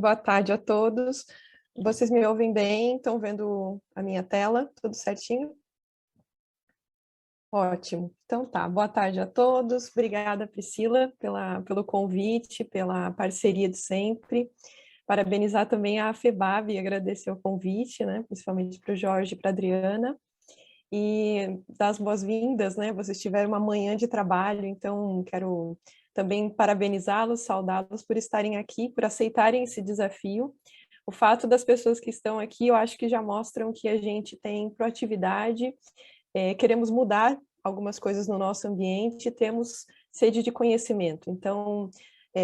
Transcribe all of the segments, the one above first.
Boa tarde a todos. Vocês me ouvem bem? Estão vendo a minha tela? Tudo certinho? Ótimo. Então tá, boa tarde a todos. Obrigada, Priscila, pelo convite, pela parceria de sempre. Parabenizar também a FEBAB e agradecer o convite, né? Principalmente para o Jorge e para a Adriana. E dar as boas-vindas, né? Vocês tiveram uma manhã de trabalho, então quero também parabenizá-los, saudá-los por estarem aqui, por aceitarem esse desafio. O fato das pessoas que estão aqui, eu acho que já mostram que a gente tem proatividade, queremos mudar algumas coisas no nosso ambiente, temos sede de conhecimento. Então,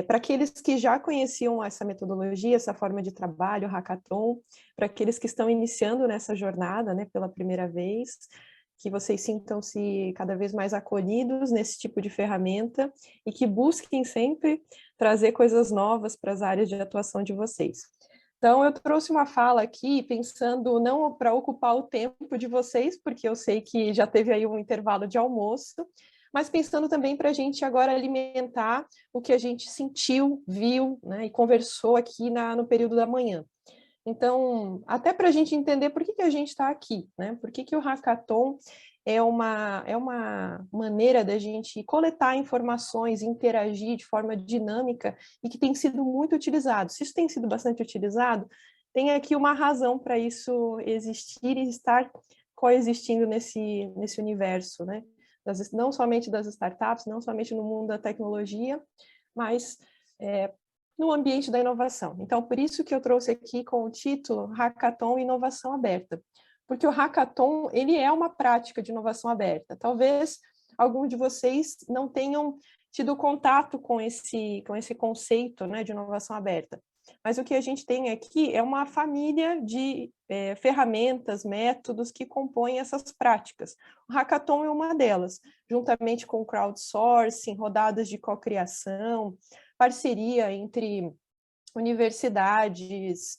para aqueles que já conheciam essa metodologia, essa forma de trabalho, o hackathon, para aqueles que estão iniciando nessa jornada, né, pela primeira vez, que vocês sintam-se cada vez mais acolhidos nesse tipo de ferramenta e que busquem sempre trazer coisas novas para as áreas de atuação de vocês. Então, eu trouxe uma fala aqui pensando não para ocupar o tempo de vocês, porque eu sei que já teve aí um intervalo de almoço, mas pensando também para a gente agora alimentar o que a gente sentiu, viu, né, e conversou aqui no período da manhã. Então, até para a gente entender por que a gente está aqui, né? Por que o hackathon é uma maneira da gente coletar informações, interagir de forma dinâmica e que tem sido muito utilizado. Se isso tem sido bastante utilizado, tem aqui uma razão para isso existir e estar coexistindo nesse universo, né? Não somente das startups, não somente no mundo da tecnologia, mas no ambiente da inovação. Então, por isso que eu trouxe aqui com o título Hackathon Inovação Aberta, porque o hackathon, ele é uma prática de inovação aberta. Talvez alguns de vocês não tenham tido contato com esse conceito, né, de inovação aberta. Mas o que a gente tem aqui é uma família de ferramentas, métodos que compõem essas práticas. O hackathon é uma delas, juntamente com crowdsourcing, rodadas de cocriação, parceria entre universidades,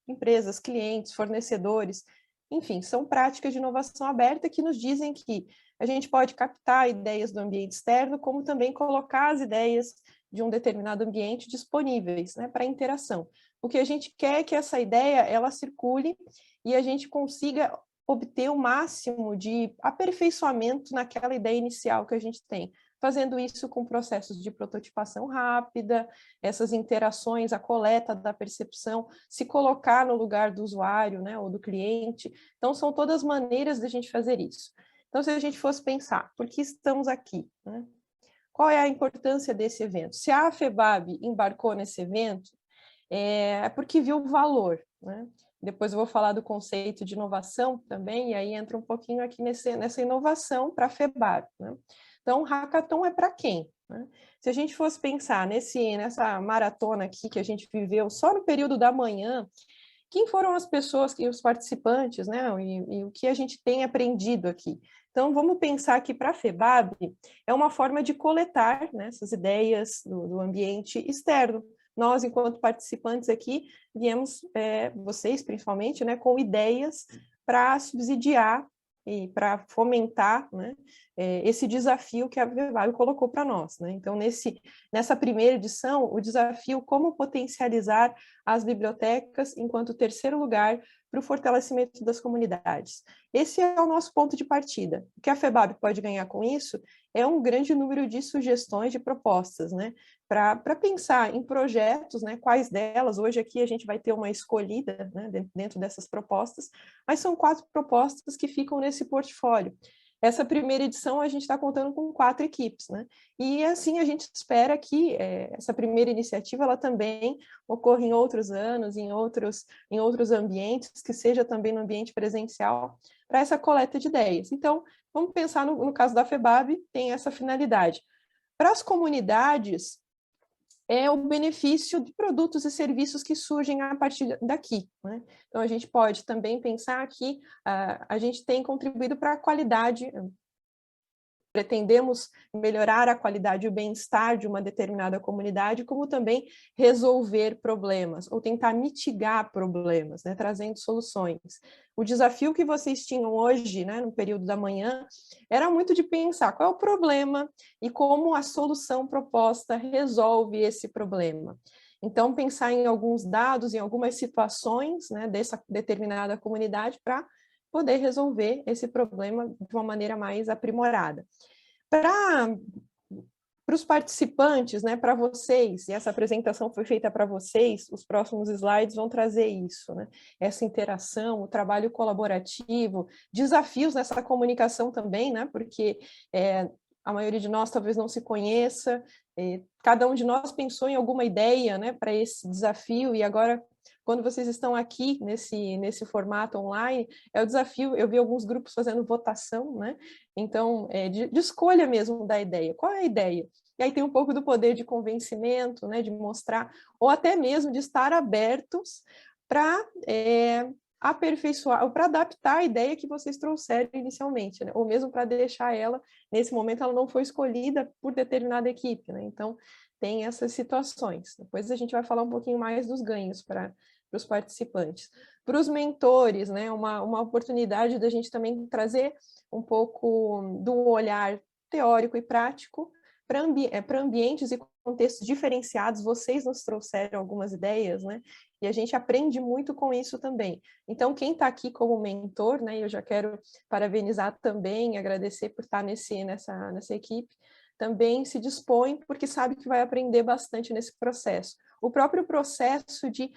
empresas, clientes, fornecedores, enfim, são práticas de inovação aberta que nos dizem que a gente pode captar ideias do ambiente externo, como também colocar as ideias de um determinado ambiente disponíveis, né, para interação. O que a gente quer é que essa ideia ela circule e a gente consiga obter o máximo de aperfeiçoamento naquela ideia inicial que a gente tem, fazendo isso com processos de prototipação rápida, essas interações, a coleta da percepção, se colocar no lugar do usuário, né, ou do cliente. Então, são todas maneiras de a gente fazer isso. Então, se a gente fosse pensar, por que estamos aqui, né? Qual é a importância desse evento? Se a FEBAB embarcou nesse evento, é porque viu o valor, né? Depois eu vou falar do conceito de inovação também, e aí entra um pouquinho aqui nessa inovação para a FEBAB, né? Então, o hackathon é para quem? Né? Se a gente fosse pensar nessa maratona aqui que a gente viveu só no período da manhã, quem foram as pessoas, os participantes, né? E o que a gente tem aprendido aqui? Então, vamos pensar que para a FEBAB é uma forma de coletar, né, essas ideias do ambiente externo. Nós, enquanto participantes aqui, viemos, vocês principalmente, né, com ideias para subsidiar e para fomentar, né, esse desafio que a FEBAB colocou para nós, né? Então, nessa primeira edição, o desafio como potencializar as bibliotecas enquanto terceiro lugar para o fortalecimento das comunidades. Esse é o nosso ponto de partida. O que a FEBAB pode ganhar com isso é um grande número de sugestões, de propostas, né? Para pensar em projetos, né? Quais delas, hoje aqui a gente vai ter uma escolhida, né? Dentro dessas propostas, mas são 4 propostas que ficam nesse portfólio. Essa primeira edição a gente está contando com 4 equipes, né? E assim a gente espera que essa primeira iniciativa ela também ocorra em outros anos, em outros ambientes, que seja também no ambiente presencial, para essa coleta de ideias. Então, vamos pensar no caso da FEBAB, tem essa finalidade. Para as comunidades, é o benefício de produtos e serviços que surgem a partir daqui, né? Então, a gente pode também pensar que a gente tem contribuído para a qualidade, pretendemos melhorar a qualidade e o bem-estar de uma determinada comunidade, como também resolver problemas, ou tentar mitigar problemas, né, trazendo soluções. O desafio que vocês tinham hoje, né, no período da manhã, era muito de pensar qual é o problema e como a solução proposta resolve esse problema. Então, pensar em alguns dados, em algumas situações, né, dessa determinada comunidade para poder resolver esse problema de uma maneira mais aprimorada. Para os participantes, né, para vocês, e essa apresentação foi feita para vocês, os próximos slides vão trazer isso, né? Essa interação, o trabalho colaborativo, desafios nessa comunicação também, né? Porque a maioria de nós talvez não se conheça, cada um de nós pensou em alguma ideia, né, para esse desafio, e agora, quando vocês estão aqui nesse formato online, é o desafio, eu vi alguns grupos fazendo votação, né? Então, de escolha mesmo da ideia. Qual é a ideia? E aí tem um pouco do poder de convencimento, né, de mostrar, ou até mesmo de estar abertos para aperfeiçoar, ou para adaptar a ideia que vocês trouxeram inicialmente, né? Ou mesmo para deixar ela, nesse momento, ela não foi escolhida por determinada equipe, né? Então, tem essas situações. Depois a gente vai falar um pouquinho mais dos ganhos para os participantes. Para os mentores, né, uma oportunidade da gente também trazer um pouco do olhar teórico e prático para ambientes e contextos diferenciados. Vocês nos trouxeram algumas ideias, né? E a gente aprende muito com isso também. Então, quem está aqui como mentor, né, eu já quero parabenizar também, agradecer por estar nessa equipe, também se dispõe, porque sabe que vai aprender bastante nesse processo. O próprio processo de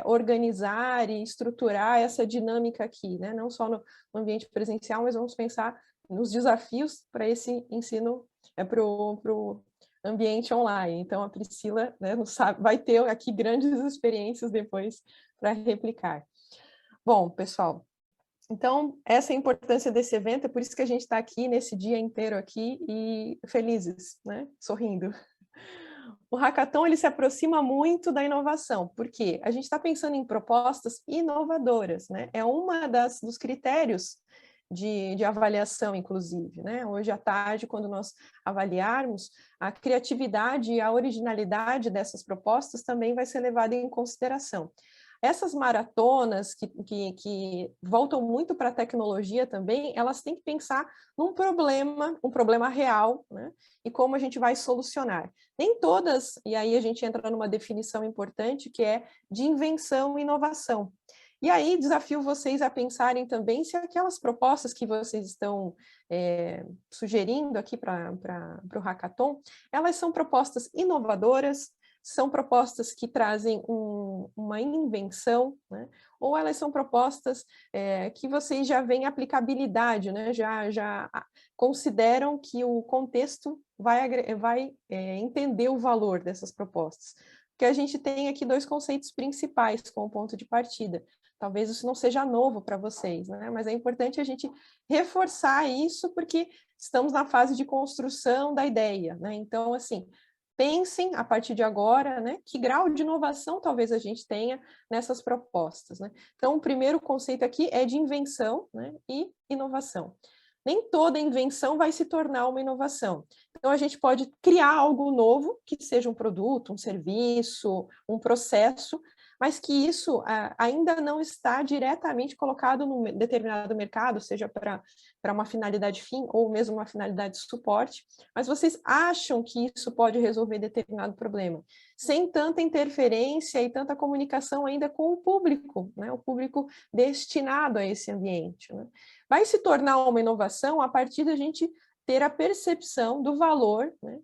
organizar e estruturar essa dinâmica aqui, né? Não só no ambiente presencial, mas vamos pensar nos desafios para esse ensino, para o ambiente online. Então, a Priscila, né, vai ter aqui grandes experiências depois para replicar. Bom, pessoal, então, essa é a importância desse evento, é por isso que a gente está aqui nesse dia inteiro aqui e felizes, né? Sorrindo. O Hackathon, ele se aproxima muito da inovação, porque a gente está pensando em propostas inovadoras, né? É uma dos critérios de avaliação, inclusive, né? Hoje à tarde, quando nós avaliarmos, a criatividade e a originalidade dessas propostas também vai ser levada em consideração. Essas maratonas que voltam muito para a tecnologia também, elas têm que pensar num problema, um problema real, né? E como a gente vai solucionar. Nem todas, e aí a gente entra numa definição importante, que é de invenção e inovação. E aí desafio vocês a pensarem também se aquelas propostas que vocês estão sugerindo aqui para o Hackathon, elas são propostas inovadoras, são propostas que trazem uma invenção, né? Ou elas são propostas que vocês já veem aplicabilidade, né? Já consideram que o contexto vai entender o valor dessas propostas. Porque a gente tem aqui dois conceitos principais como ponto de partida. Talvez isso não seja novo para vocês, né? Mas é importante a gente reforçar isso, porque estamos na fase de construção da ideia, né? Então, assim, pensem a partir de agora, né, que grau de inovação talvez a gente tenha nessas propostas, né? Então, o primeiro conceito aqui é de invenção, né, e inovação. Nem toda invenção vai se tornar uma inovação. Então, a gente pode criar algo novo, que seja um produto, um serviço, um processo, mas que isso ainda não está diretamente colocado num determinado mercado, seja para uma finalidade fim ou mesmo uma finalidade de suporte, mas vocês acham que isso pode resolver determinado problema, sem tanta interferência e tanta comunicação ainda com o público, né? O público destinado a esse ambiente, né? Vai se tornar uma inovação a partir da gente ter a percepção do valor, né,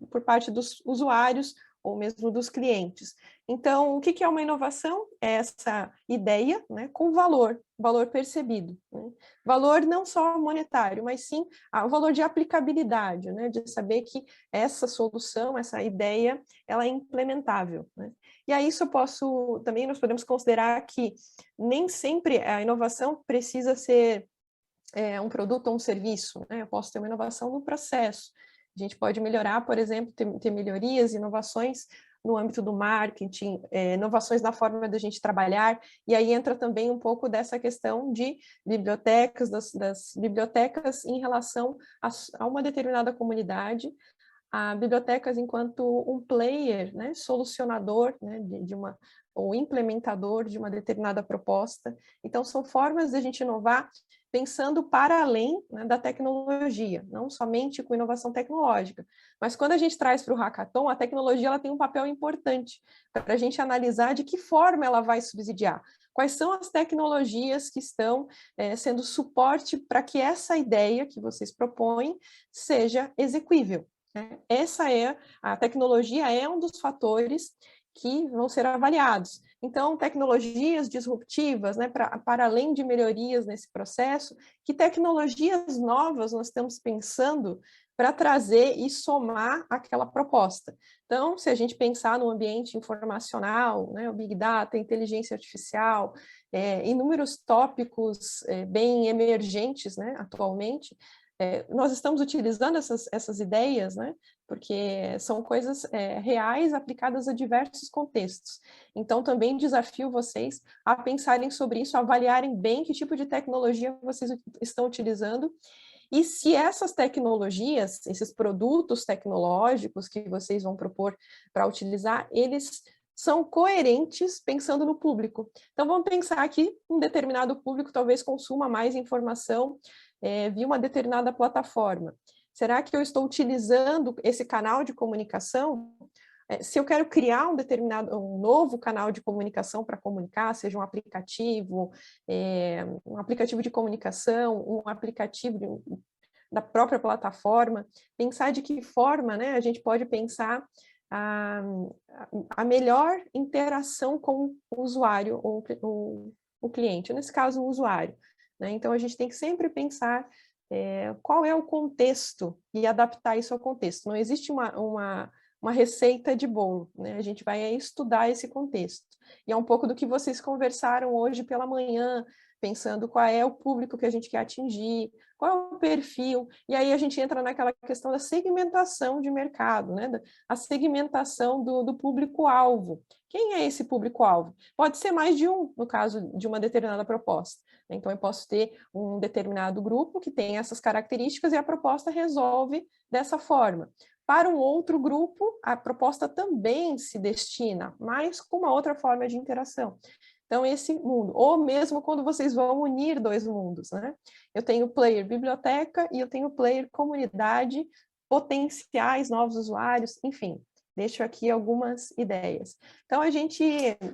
por parte dos usuários ou mesmo dos clientes. Então, o que é uma inovação? É essa ideia, né, com valor percebido. Né? Valor não só monetário, mas sim o valor de aplicabilidade, né, de saber que essa solução, essa ideia, ela é implementável. Né? E aí também nós podemos considerar que nem sempre a inovação precisa ser um produto ou um serviço, né? Eu posso ter uma inovação no processo. A gente pode melhorar, por exemplo, ter melhorias, inovações no âmbito do marketing, inovações na forma da gente trabalhar, e aí entra também um pouco dessa questão de bibliotecas, das bibliotecas em relação a uma determinada comunidade, a bibliotecas enquanto um player, né, solucionador, né, ou implementador de uma determinada proposta. Então, são formas de a gente inovar pensando para além, né, da tecnologia, não somente com inovação tecnológica. Mas quando a gente traz para o hackathon, a tecnologia ela tem um papel importante para a gente analisar de que forma ela vai subsidiar. Quais são as tecnologias que estão sendo suporte para que essa ideia que vocês propõem seja execuível, né? A tecnologia é um dos fatores que vão ser avaliados. Então, tecnologias disruptivas, né, para além de melhorias nesse processo, que tecnologias novas nós estamos pensando para trazer e somar aquela proposta. Então, se a gente pensar no ambiente informacional, né, o Big Data, a inteligência artificial, inúmeros tópicos bem emergentes, né, atualmente, nós estamos utilizando essas ideias, né, porque são coisas reais aplicadas a diversos contextos. Então, também desafio vocês a pensarem sobre isso, a avaliarem bem que tipo de tecnologia vocês estão utilizando e se essas tecnologias, esses produtos tecnológicos que vocês vão propor para utilizar, eles são coerentes pensando no público. Então, vamos pensar que um determinado público talvez consuma mais informação via uma determinada plataforma. Será que eu estou utilizando esse canal de comunicação? Se eu quero criar um novo canal de comunicação para comunicar, seja um aplicativo de comunicação, um aplicativo da própria plataforma, pensar de que forma, né, a gente pode pensar a melhor interação com o usuário ou o cliente, nesse caso o usuário, né? Então a gente tem que sempre pensar qual é o contexto e adaptar isso ao contexto. Não existe uma receita de bolo, né? A gente vai estudar esse contexto. E é um pouco do que vocês conversaram hoje pela manhã, pensando qual é o público que a gente quer atingir, qual é o perfil, e aí a gente entra naquela questão da segmentação de mercado, né? A segmentação do público-alvo. Quem é esse público-alvo? Pode ser mais de um, no caso de uma determinada proposta. Então, eu posso ter um determinado grupo que tem essas características e a proposta resolve dessa forma. Para um outro grupo, a proposta também se destina, mas com uma outra forma de interação. Então, esse mundo, ou mesmo quando vocês vão unir dois mundos, né? Eu tenho player biblioteca e eu tenho player comunidade, potenciais novos usuários, enfim, deixo aqui algumas ideias. Então, a gente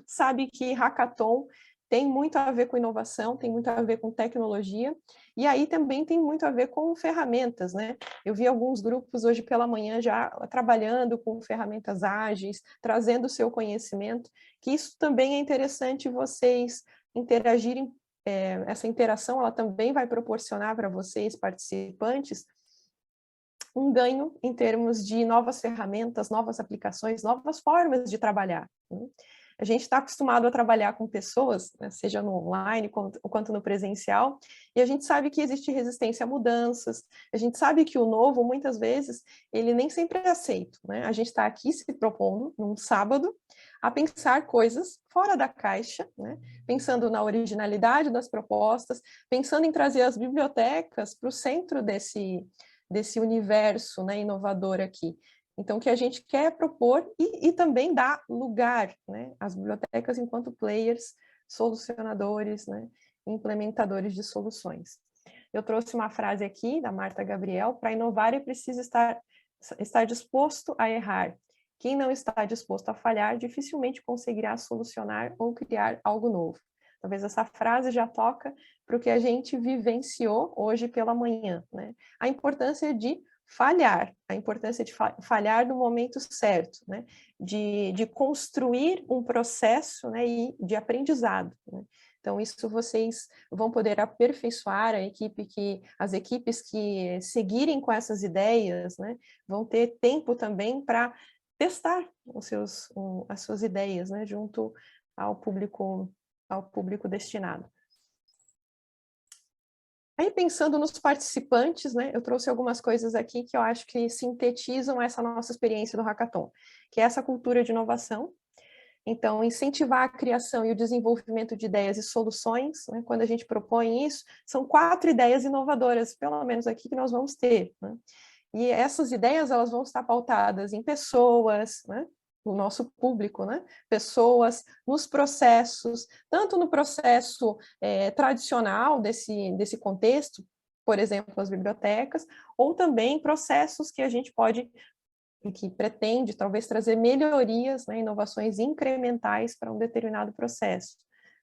sabe que hackathon tem muito a ver com inovação, tem muito a ver com tecnologia, e aí também tem muito a ver com ferramentas, né? Eu vi alguns grupos hoje pela manhã já trabalhando com ferramentas ágeis, trazendo o seu conhecimento, que isso também é interessante vocês interagirem, essa interação ela também vai proporcionar para vocês, participantes, um ganho em termos de novas ferramentas, novas aplicações, novas formas de trabalhar, né? A gente está acostumado a trabalhar com pessoas, né, seja no online quanto no presencial, e a gente sabe que existe resistência a mudanças, a gente sabe que o novo, muitas vezes, ele nem sempre é aceito, né? A gente está aqui se propondo, num sábado, a pensar coisas fora da caixa, né? Pensando na originalidade das propostas, pensando em trazer as bibliotecas para o centro desse universo, né, inovador aqui. Então, o que a gente quer propor e também dar lugar, né, às bibliotecas enquanto players, solucionadores, né, implementadores de soluções. Eu trouxe uma frase aqui da Marta Gabriel: para inovar é preciso estar disposto a errar. Quem não está disposto a falhar dificilmente conseguirá solucionar ou criar algo novo. Talvez essa frase já toca para o que a gente vivenciou hoje pela manhã, né? A importância de falhar, a importância de falhar no momento certo, né? De construir um processo, né, e de aprendizado, né? Então, isso vocês vão poder aperfeiçoar as equipes que seguirem com essas ideias, né, vão ter tempo também para testar as suas ideias, né, junto ao público destinado. Aí, pensando nos participantes, né, eu trouxe algumas coisas aqui que eu acho que sintetizam essa nossa experiência do hackathon, que é essa cultura de inovação. Então, incentivar a criação e o desenvolvimento de ideias e soluções, né, quando a gente propõe isso, são 4 ideias inovadoras, pelo menos aqui, que nós vamos ter, né? E essas ideias, elas vão estar pautadas em pessoas, né, o nosso público, né? Pessoas nos processos, tanto no processo tradicional desse contexto, por exemplo, as bibliotecas, ou também processos que a gente pode, que pretende talvez trazer melhorias, né, inovações incrementais para um determinado processo,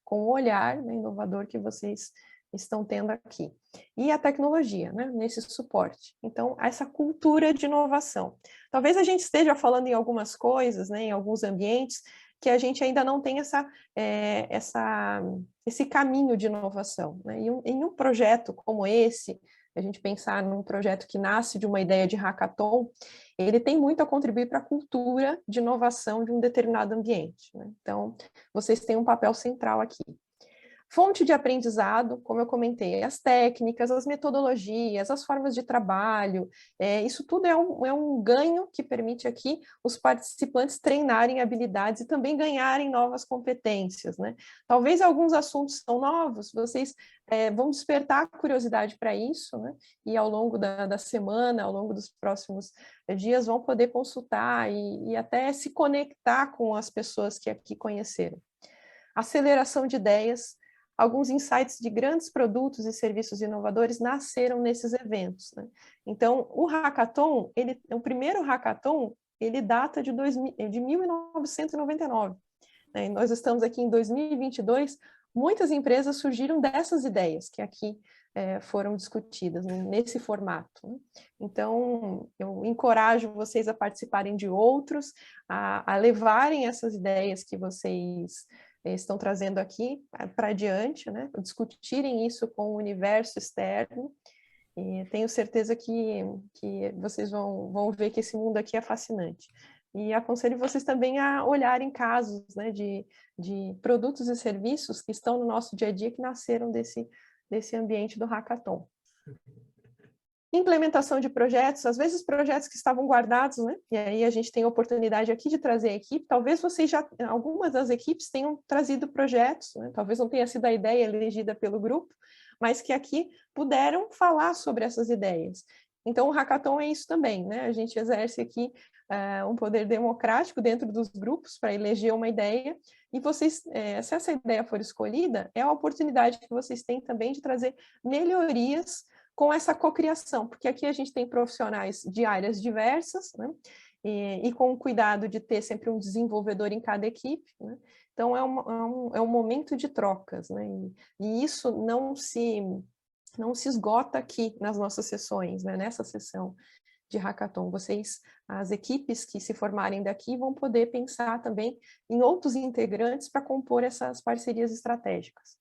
com o olhar, né, inovador que vocês estão tendo aqui. E a tecnologia, né, nesse suporte. Então, essa cultura de inovação. Talvez a gente esteja falando em algumas coisas, né, em alguns ambientes, que a gente ainda não tem esse caminho de inovação. Né? Em um projeto como esse, a gente pensar num projeto que nasce de uma ideia de hackathon, ele tem muito a contribuir para a cultura de inovação de um determinado ambiente. Né? Então, vocês têm um papel central aqui. Fonte de aprendizado, como eu comentei, as técnicas, as metodologias, as formas de trabalho, isso tudo é um ganho que permite aqui os participantes treinarem habilidades e também ganharem novas competências, né? Talvez alguns assuntos são novos, vocês vão despertar curiosidade para isso, né? E ao longo da semana, ao longo dos próximos dias, vão poder consultar e até se conectar com as pessoas que aqui conheceram. Aceleração de ideias. Alguns insights de grandes produtos e serviços inovadores nasceram nesses eventos. Né? Então, o hackathon, o primeiro hackathon, ele data de 1999. Né? E nós estamos aqui em 2022, muitas empresas surgiram dessas ideias que aqui foram discutidas, né? Nesse formato. Né? Então, eu encorajo vocês a participarem de outros, a levarem essas ideias que vocês estão trazendo aqui para adiante, né? Discutirem isso com o universo externo, e tenho certeza que vocês vão ver que esse mundo aqui é fascinante. E aconselho vocês também a olharem casos, né, de produtos e serviços que estão no nosso dia a dia, que nasceram desse ambiente do hackathon. Implementação de projetos, às vezes projetos que estavam guardados, né? E aí a gente tem a oportunidade aqui de trazer a equipe. Talvez vocês algumas das equipes tenham trazido projetos, né? Talvez não tenha sido a ideia elegida pelo grupo, mas que aqui puderam falar sobre essas ideias. Então, o hackathon é isso também, né? A gente exerce aqui um poder democrático dentro dos grupos para eleger uma ideia, e vocês, se essa ideia for escolhida, é a oportunidade que vocês têm também de trazer melhorias com essa cocriação, porque aqui a gente tem profissionais de áreas diversas, né? E com o cuidado de ter sempre um desenvolvedor em cada equipe, né? Então, é um momento de trocas, né? E isso não se esgota aqui nas nossas sessões, né? Nessa sessão de hackathon. As equipes que se formarem daqui vão poder pensar também em outros integrantes para compor essas parcerias estratégicas.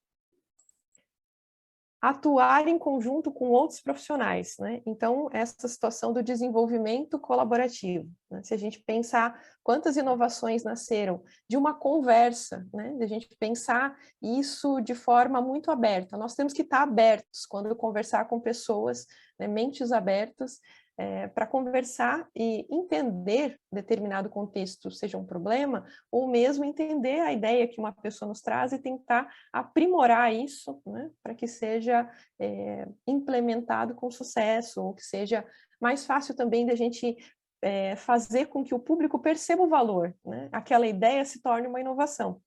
Atuar em conjunto com outros profissionais, né? Então, essa situação do desenvolvimento colaborativo, né? Se a gente pensar quantas inovações nasceram de uma conversa, né? De a gente pensar isso de forma muito aberta. Nós temos que estar abertos quando conversar com pessoas, né? Mentes abertas, para conversar e entender determinado contexto, seja um problema, ou mesmo entender a ideia que uma pessoa nos traz e tentar aprimorar isso, né, para que seja implementado com sucesso, ou que seja mais fácil também da gente fazer com que o público perceba o valor, né, aquela ideia se torne uma inovação.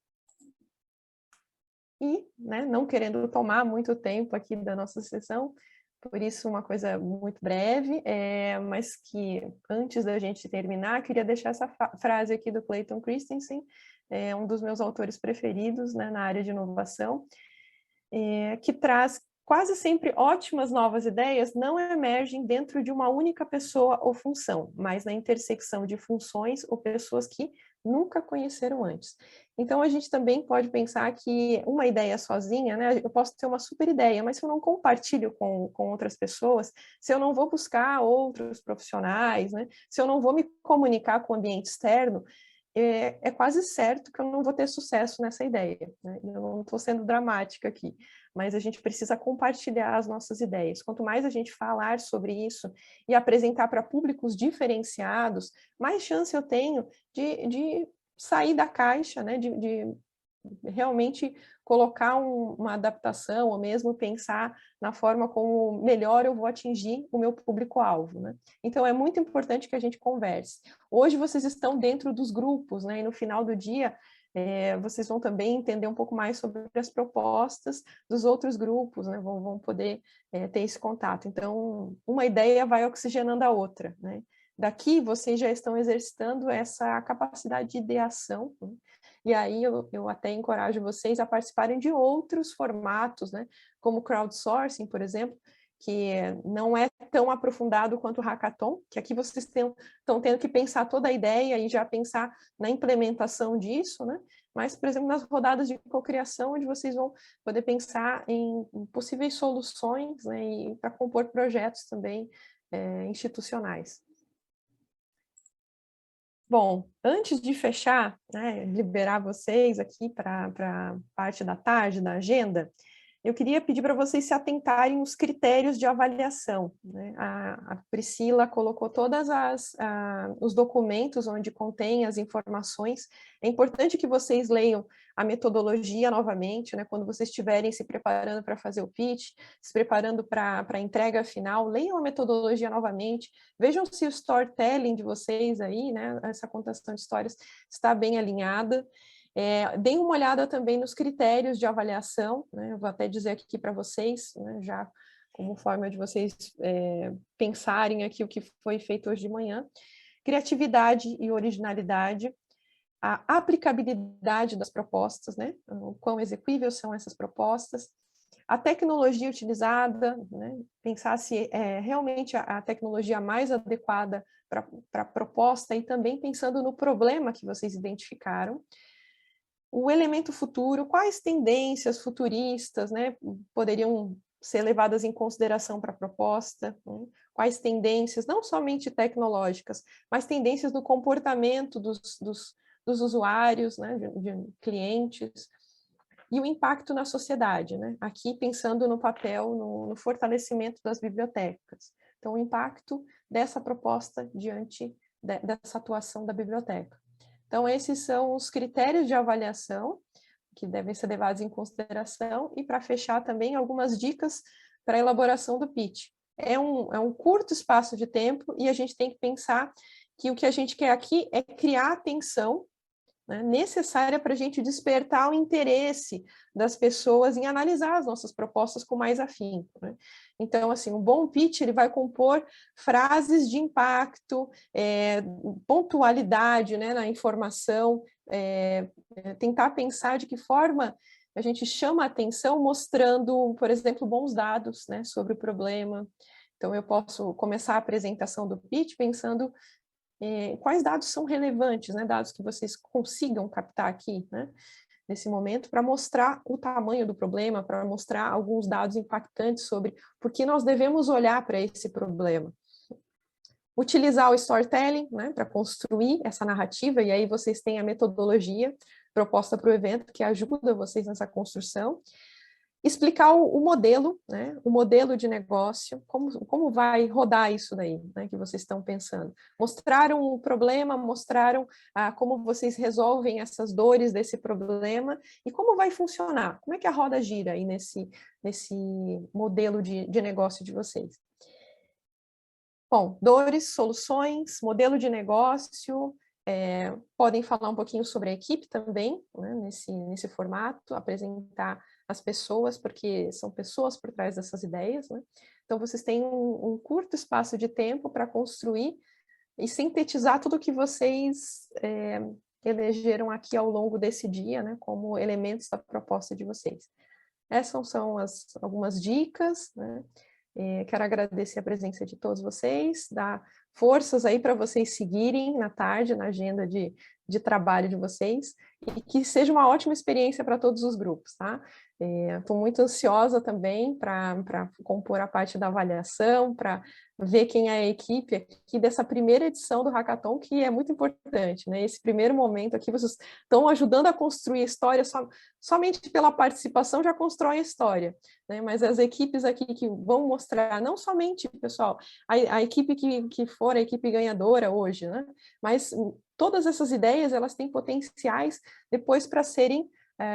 E, né, não querendo tomar muito tempo aqui da nossa sessão, por isso uma coisa muito breve, mas que antes da gente terminar, queria deixar essa frase aqui do Clayton Christensen, um dos meus autores preferidos, né, na área de inovação, que traz quase sempre ótimas novas ideias não emergem dentro de uma única pessoa ou função, mas na intersecção de funções ou pessoas que nunca conheceram antes. Então, a gente também pode pensar que uma ideia sozinha, né, eu posso ter uma super ideia, mas se eu não compartilho com outras pessoas, se eu não vou buscar outros profissionais, né, se eu não vou me comunicar com o ambiente externo, é quase certo que eu não vou ter sucesso nessa ideia. Né? Eu não estou sendo dramática aqui, mas a gente precisa compartilhar as nossas ideias. Quanto mais a gente falar sobre isso e apresentar para públicos diferenciados, mais chance eu tenho de sair da caixa, né? de realmente colocar uma adaptação, ou mesmo pensar na forma como melhor eu vou atingir o meu público-alvo, né? Então, é muito importante que a gente converse. Hoje, vocês estão dentro dos grupos, né? E no final do dia, vocês vão também entender um pouco mais sobre as propostas dos outros grupos, né? Vão poder ter esse contato. Então, uma ideia vai oxigenando a outra, né? Daqui, vocês já estão exercitando essa capacidade de ideação, né? E aí eu até encorajo vocês a participarem de outros formatos, né? Como crowdsourcing, por exemplo, que não é tão aprofundado quanto o hackathon, que aqui vocês estão tendo que pensar toda a ideia e já pensar na implementação disso, né? Mas, por exemplo, nas rodadas de cocriação, onde vocês vão poder pensar em possíveis soluções, né? E para compor projetos também institucionais. Bom, antes de fechar, né, liberar vocês aqui para a parte da tarde, da agenda, eu queria pedir para vocês se atentarem aos critérios de avaliação, né? A Priscila colocou todos os documentos onde contém as informações. É importante que vocês leiam a metodologia novamente, né? Quando vocês estiverem se preparando para fazer o pitch, se preparando para a entrega final, leiam a metodologia novamente, vejam se o storytelling de vocês aí, né? Essa contação de histórias está bem alinhada. Deem uma olhada também nos critérios de avaliação, né? Eu vou até dizer aqui para vocês, né, já como forma de vocês pensarem aqui o que foi feito hoje de manhã. Criatividade e originalidade, a aplicabilidade das propostas, né? O quão execuíveis são essas propostas, a tecnologia utilizada, né? Pensar se é realmente a tecnologia mais adequada para a proposta e também pensando no problema que vocês identificaram. O elemento futuro, quais tendências futuristas, né, poderiam ser levadas em consideração para a proposta, né? Quais tendências, não somente tecnológicas, mas tendências do comportamento dos usuários, né, de clientes, e o impacto na sociedade, né? Aqui pensando no papel, no fortalecimento das bibliotecas. Então, o impacto dessa proposta diante dessa atuação da biblioteca. Então, esses são os critérios de avaliação que devem ser levados em consideração e, para fechar, também algumas dicas para a elaboração do pitch. É um curto espaço de tempo e a gente tem que pensar que o que a gente quer aqui é criar atenção, né, necessária para a gente despertar o interesse das pessoas em analisar as nossas propostas com mais afinco, né? Então, assim, um bom pitch, ele vai compor frases de impacto, pontualidade, né, na informação, tentar pensar de que forma a gente chama a atenção mostrando, por exemplo, bons dados, né, sobre o problema. Então, eu posso começar a apresentação do pitch pensando quais dados são relevantes, né? Dados que vocês consigam captar aqui, né? Nesse momento, para mostrar o tamanho do problema, para mostrar alguns dados impactantes sobre por que nós devemos olhar para esse problema. Utilizar o storytelling, né, para construir essa narrativa, e aí vocês têm a metodologia proposta para o evento, que ajuda vocês nessa construção. Explicar o modelo, né? O modelo de negócio, como vai rodar isso daí, né, que vocês estão pensando. Mostraram o problema, mostraram como vocês resolvem essas dores desse problema e como vai funcionar, como é que a roda gira aí nesse modelo de negócio de vocês. Bom, dores, soluções, modelo de negócio, podem falar um pouquinho sobre a equipe também, né, nesse formato, apresentar as pessoas, porque são pessoas por trás dessas ideias, né? Então, vocês têm um curto espaço de tempo para construir e sintetizar tudo o que vocês elegeram aqui ao longo desse dia, né, como elementos da proposta de vocês. Essas são algumas dicas, né? Quero agradecer a presença de todos vocês, dar forças aí para vocês seguirem na tarde, na agenda de trabalho de vocês, e que seja uma ótima experiência para todos os grupos, tá? Estou muito ansiosa também para compor a parte da avaliação, para ver quem é a equipe aqui dessa primeira edição do Hackathon, que é muito importante, né? Esse primeiro momento aqui, vocês estão ajudando a construir a história, somente pela participação já constrói a história, né? Mas as equipes aqui que vão mostrar, não somente, pessoal, a equipe que for a equipe ganhadora hoje, né? Mas todas essas ideias, elas têm potenciais depois para serem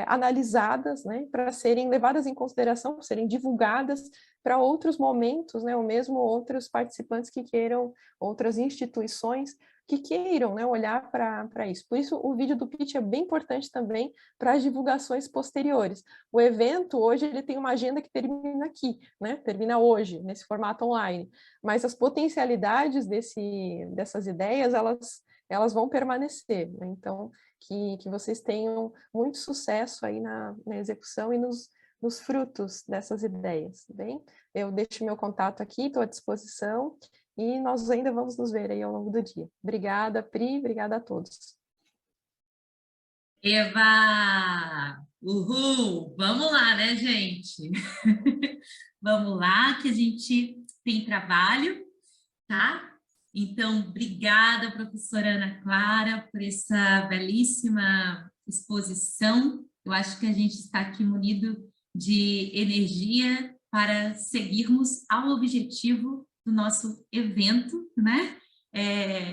analisadas, né, para serem levadas em consideração, serem divulgadas para outros momentos, né, ou mesmo outros participantes que queiram, outras instituições que queiram, né, olhar para isso. Por isso, o vídeo do pitch é bem importante também para as divulgações posteriores. O evento, hoje, ele tem uma agenda que termina aqui, né, termina hoje, nesse formato online, mas as potencialidades dessas ideias, elas vão permanecer, né? Então, que vocês tenham muito sucesso aí na execução e nos frutos dessas ideias, tá bem? Eu deixo meu contato aqui, estou à disposição, e nós ainda vamos nos ver aí ao longo do dia. Obrigada, Pri, obrigada a todos. Eva! Uhul! Vamos lá, né, gente? Vamos lá, que a gente tem trabalho, tá? Então, obrigada, professora Ana Clara, por essa belíssima exposição. Eu acho que a gente está aqui munido de energia para seguirmos ao objetivo do nosso evento, né?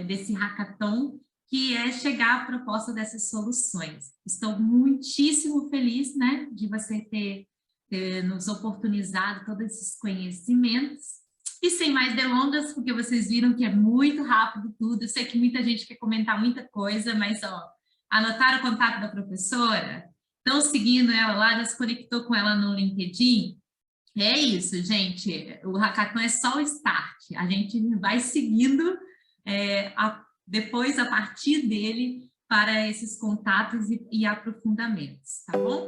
Desse hackathon, que é chegar à proposta dessas soluções. Estou muitíssimo feliz, né, de você ter nos oportunizado todos esses conhecimentos. E sem mais delongas, porque vocês viram que é muito rápido tudo, eu sei que muita gente quer comentar muita coisa, mas, ó, anotaram o contato da professora? Estão seguindo ela lá, já se conectou com ela no LinkedIn? É isso, gente, o hackathon é só o start, a gente vai seguindo depois, a partir dele, para esses contatos e aprofundamentos, tá bom?